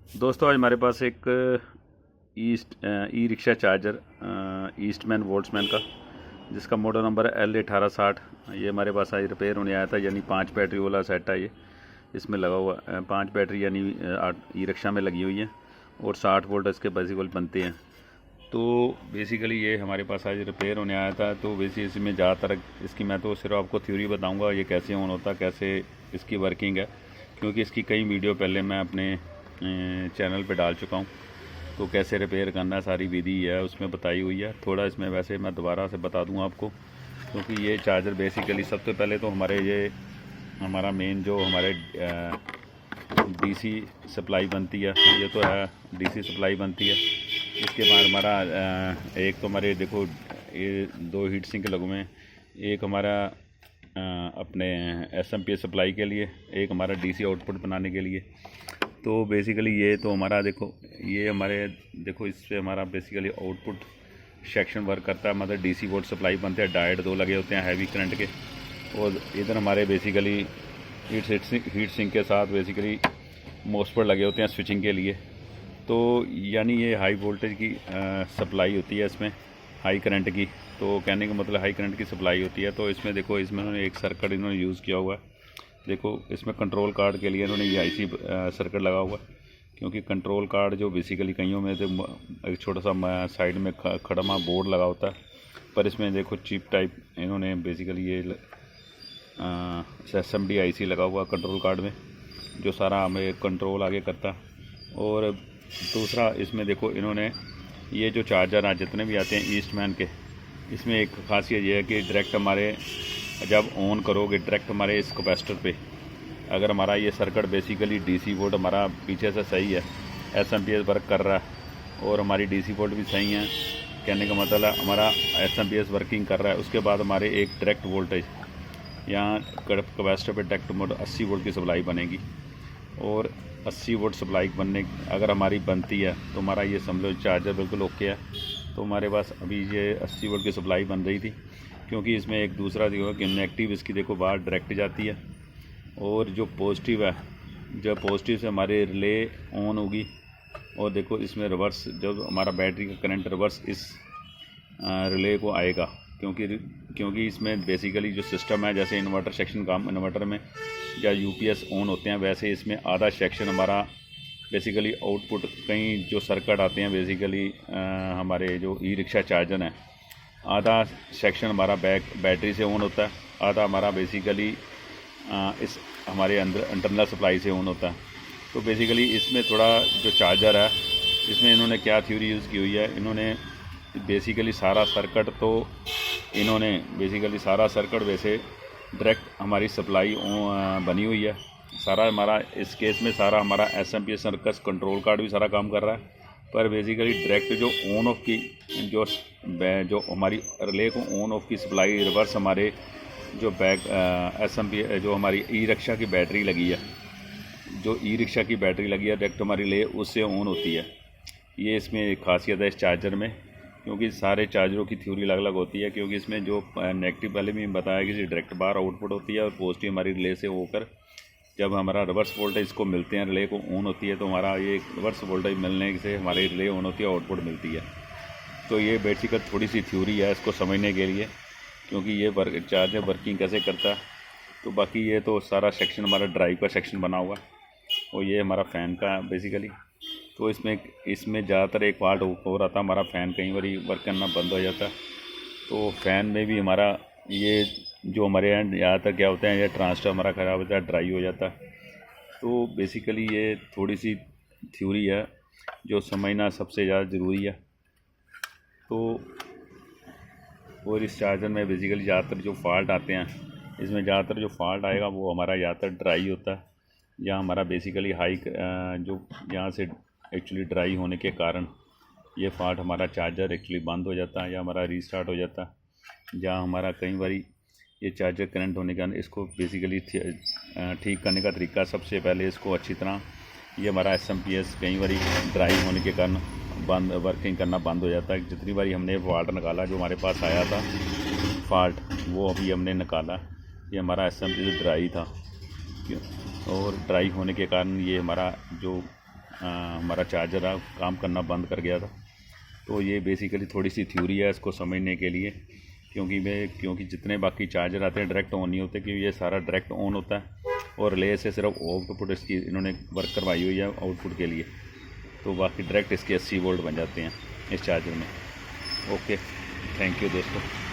दोस्तों आज हमारे पास एक ई रिक्शा चार्जर ईस्टमैन वोल्ट्समैन का जिसका मॉडल नंबर है L1860। ये हमारे पास आज रिपेयर होने आया था। यानी 5 बैटरी वाला सेट है। ये इसमें लगा हुआ 5 बैटरी यानी ई रिक्शा में लगी हुई है और 60 वोल्ट इसके बेसिकली बनते हैं। तो बेसिकली ये हमारे पास आज रिपेयर होने आया था। तो बेसिकली इसमें ज़्यादातर इसकी मैं तो सिर्फ आपको थ्योरी बताऊँगा ये कैसे ऑन होता, कैसे इसकी वर्किंग है, क्योंकि इसकी कई वीडियो पहले मैं अपने चैनल पे डाल चुका हूँ। तो कैसे रिपेयर करना सारी विधि है उसमें बताई हुई है। थोड़ा इसमें वैसे मैं दोबारा से बता दूँ आपको, क्योंकि ये चार्जर बेसिकली सबसे पहले तो हमारा मेन जो हमारे डीसी सप्लाई बनती है, ये तो है डीसी सप्लाई बनती है। इसके बाद हमारा एक तो हमारे देखो ये 2 हीट सिंक लगे हुए हैं। एक हमारा अपने एसएमपीएस सप्लाई के लिए, एक हमारा डीसी आउटपुट बनाने के लिए। तो बेसिकली ये तो हमारा देखो ये हमारे देखो इससे हमारा बेसिकली आउटपुट सेक्शन वर्क करता है। मतलब डीसी वोल्ट सप्लाई बनते हैं, डायोड 2 लगे होते हैं हैवी करंट के। और इधर हमारे बेसिकली हीट सिंक के साथ बेसिकली मॉसफेट लगे होते हैं स्विचिंग के लिए। तो यानी ये हाई वोल्टेज की सप्लाई होती है इसमें, हाई करंट की। तो कहने का मतलब हाई करंट की सप्लाई होती है। तो इसमें देखो इसमें उन्होंने एक सर्किट इन्होंने यूज़ किया हुआ है। देखो इसमें कंट्रोल कार्ड के लिए इन्होंने ये आईसी सर्किट लगा हुआ है, क्योंकि कंट्रोल कार्ड जो बेसिकली कईयों में एक छोटा सा साइड में खड़मा बोर्ड लगा होता है, पर इसमें देखो चिप टाइप इन्होंने बेसिकली ये SMD आईसी लगा हुआ कंट्रोल कार्ड में, जो सारा हमें कंट्रोल आगे करता। और दूसरा इसमें देखो इन्होंने ये जो चार्जर हैं जितने भी आते हैं ईस्टमैन के, इसमें एक खासियत ये है कि डायरेक्ट हमारे जब ऑन करोगे डायरेक्ट हमारे इस कैपेसिटर पे, अगर हमारा ये सर्किट बेसिकली डीसी वोल्ट हमारा पीछे से सही है, एसएमपीएस वर्क कर रहा है और हमारी डीसी वोल्ट भी सही है, कहने का मतलब है हमारा एसएमपीएस वर्किंग कर रहा है, उसके बाद हमारे एक डायरेक्ट वोल्टेज यहाँ कैपेसिटर पे डायरेक्ट मोड 80 वोल्ट की सप्लाई बनेगी। और 80 वोल्ट सप्लाई बनने अगर हमारी बनती है तो हमारा ये समझो चार्जर बिल्कुल ओके है। तो हमारे पास अभी ये 80 वोल्ट की सप्लाई बन रही थी, क्योंकि इसमें एक दूसरा देखो कि नेगेटिव इसकी देखो बाहर डायरेक्ट जाती है, और जो पॉजिटिव है जब पॉजिटिव से हमारे रिले ऑन होगी। और देखो इसमें रिवर्स जब हमारा बैटरी का करंट रिवर्स इस रिले को आएगा, क्योंकि इसमें बेसिकली जो सिस्टम है जैसे इन्वर्टर सेक्शन काम इन्वर्टर में या यूपीएस ऑन होते हैं, वैसे इसमें आधा सेक्शन हमारा बेसिकली आउटपुट कई जो सर्किट आते हैं बेसिकली हमारे जो ई रिक्शा चार्जर हैं, आधा सेक्शन हमारा बैटरी से ऑन होता है, आधा हमारा बेसिकली इस हमारे अंदर इंटरनल सप्लाई से ऑन होता है। तो बेसिकली इसमें थोड़ा जो चार्जर है इसमें इन्होंने क्या थ्योरी यूज़ की हुई है, इन्होंने बेसिकली सारा सर्किट वैसे डायरेक्ट हमारी सप्लाई बनी हुई है। सारा हमारा इस केस में सारा हमारा एसएमपीएस सर्कस कंट्रोल कार्ड भी सारा काम कर रहा है, पर बेसिकली डायरेक्ट जो ऑन ऑफ की जो हमारी रिले को ऑन ऑफ की सप्लाई रिवर्स हमारे जो एसएमपी जो हमारी ई रिक्शा की बैटरी लगी है, डायरेक्ट हमारी रिले उससे ऑन होती है। ये इसमें एक खासियत है इस चार्जर में, क्योंकि सारे चार्जरों की थ्योरी अलग अलग होती है। क्योंकि इसमें जो नेगेटिव पहले भी बताया कि डायरेक्ट बाहर आउटपुट होती है और पॉजिटिव हमारी रिले से होकर जब हमारा रिवर्स वोल्टेज को मिलते हैं रिले को ऑन होती है, तो हमारा ये रिवर्स वोल्टेज मिलने से हमारी रिले ऑन होती है, आउटपुट मिलती है। तो ये बेसिकली थोड़ी सी थ्योरी है इसको समझने के लिए, क्योंकि ये चार्जर वर्किंग कैसे करता है। तो बाकी ये तो सारा सेक्शन हमारा ड्राइव का सेक्शन बना हुआ है, और ये हमारा फ़ैन का बेसिकली। तो इसमें ज़्यादातर एक पार्ट हो रहा था, हमारा फ़ैन कई बार वर्क करना बंद हो जाता है। तो फ़ैन में भी हमारा ये जो हमारे यहाँ ज़्यादातर क्या होता है, ये ट्रांसफर हमारा ख़राब होता है, ड्राई हो जाता है। तो बेसिकली ये थोड़ी सी थ्योरी है जो समझना सबसे ज़्यादा ज़रूरी है। तो और इस चार्जर में बेसिकली ज़्यादातर जो फॉल्ट आते हैं, इसमें ज़्यादातर जो फॉल्ट आएगा वो हमारा ज़्यादातर ड्राई होता है, या हमारा बेसिकली हाई जो यहाँ से एक्चुअली ड्राई होने के कारण ये फॉल्ट हमारा चार्जर एक्चुअली बंद हो जाता है या हमारा रीस्टार्ट हो जाता है। जहाँ हमारा कई बार ये चार्जर करंट होने के कारण इसको बेसिकली ठीक करने का तरीका, सबसे पहले इसको अच्छी तरह ये हमारा एसएमपीएस कई बार ड्राई होने के कारण वर्किंग करना बंद हो जाता है। जितनी बार हमने फॉल्ट निकाला जो हमारे पास आया था फॉल्ट, वो अभी हमने निकाला। ये हमारा एसएमपीएस ड्राई था, और ड्राई होने के कारण ये हमारा जो हमारा चार्जर काम करना बंद कर गया था। तो ये बेसिकली थोड़ी सी थ्योरी है इसको समझने के लिए, क्योंकि जितने बाकी चार्जर आते हैं डायरेक्ट ऑन नहीं होते, क्योंकि ये सारा डायरेक्ट ऑन होता है और रिले से सिर्फ आउटपुट इसकी इन्होंने वर्क करवाई हुई है आउटपुट के लिए, तो बाकी डायरेक्ट इसके 80 वोल्ट बन जाते हैं इस चार्जर में। ओके, थैंक यू दोस्तों।